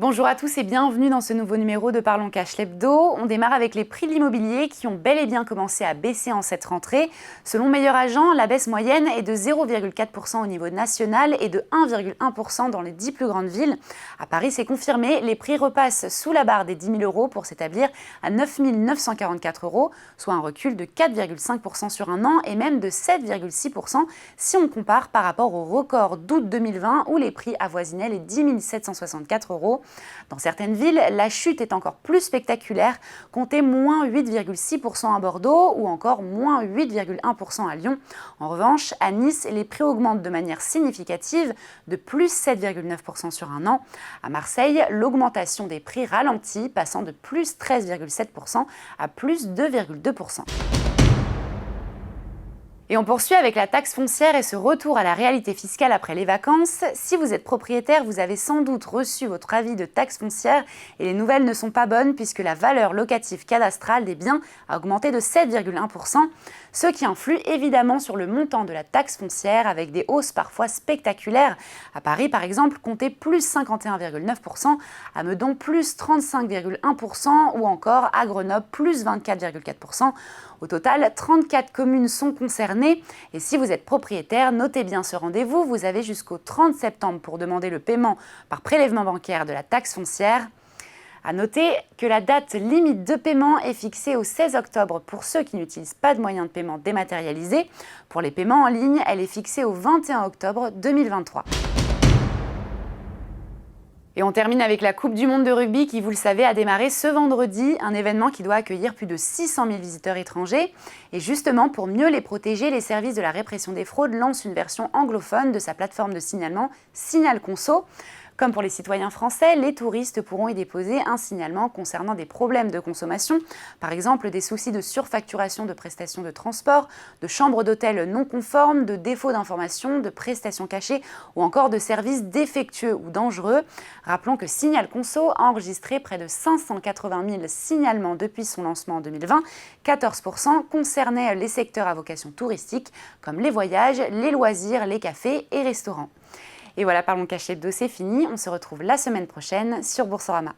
Bonjour à tous et bienvenue dans ce nouveau numéro de Parlons Cash l'Hebdo. On démarre avec les prix de l'immobilier qui ont bel et bien commencé à baisser en cette rentrée. Selon Meilleur Agent, la baisse moyenne est de 0,4% au niveau national et de 1,1% dans les 10 plus grandes villes. À Paris, c'est confirmé, les prix repassent sous la barre des 10 000 € pour s'établir à 9 944 €, soit un recul de 4,5% sur un an et même de 7,6% si on compare par rapport au record d'août 2020 où les prix avoisinaient les 10 764 €. Dans certaines villes, la chute est encore plus spectaculaire, comptez moins 8,6% à Bordeaux ou encore moins 8,1% à Lyon. En revanche, à Nice, les prix augmentent de manière significative, de plus 7,9% sur un an. À Marseille, l'augmentation des prix ralentit, passant de plus 13,7% à plus 2,2%. Et on poursuit avec la taxe foncière et ce retour à la réalité fiscale après les vacances. Si vous êtes propriétaire, vous avez sans doute reçu votre avis de taxe foncière et les nouvelles ne sont pas bonnes puisque la valeur locative cadastrale des biens a augmenté de 7,1%, ce qui influe évidemment sur le montant de la taxe foncière avec des hausses parfois spectaculaires. À Paris par exemple, comptez plus 51,9%, à Meudon plus 35,1% ou encore à Grenoble plus 24,4%. Au total, 34 communes sont concernées et si vous êtes propriétaire, notez bien ce rendez-vous. Vous avez jusqu'au 30 septembre pour demander le paiement par prélèvement bancaire de la taxe foncière. À noter que la date limite de paiement est fixée au 16 octobre pour ceux qui n'utilisent pas de moyens de paiement dématérialisés. Pour les paiements en ligne, elle est fixée au 21 octobre 2023. Et on termine avec la Coupe du Monde de rugby qui, vous le savez, a démarré ce vendredi, un événement qui doit accueillir plus de 600 000 visiteurs étrangers. Et justement, pour mieux les protéger, les services de la répression des fraudes lancent une version anglophone de sa plateforme de signalement Signal Conso. Comme pour les citoyens français, les touristes pourront y déposer un signalement concernant des problèmes de consommation, par exemple des soucis de surfacturation de prestations de transport, de chambres d'hôtel non conformes, de défauts d'information, de prestations cachées ou encore de services défectueux ou dangereux. Rappelons que Signal Conso a enregistré près de 580 000 signalements depuis son lancement en 2020. 14% concernaient les secteurs à vocation touristique comme les voyages, les loisirs, les cafés et restaurants. Et voilà, Parlons Cash l'Hebdo, c'est fini. On se retrouve la semaine prochaine sur Boursorama.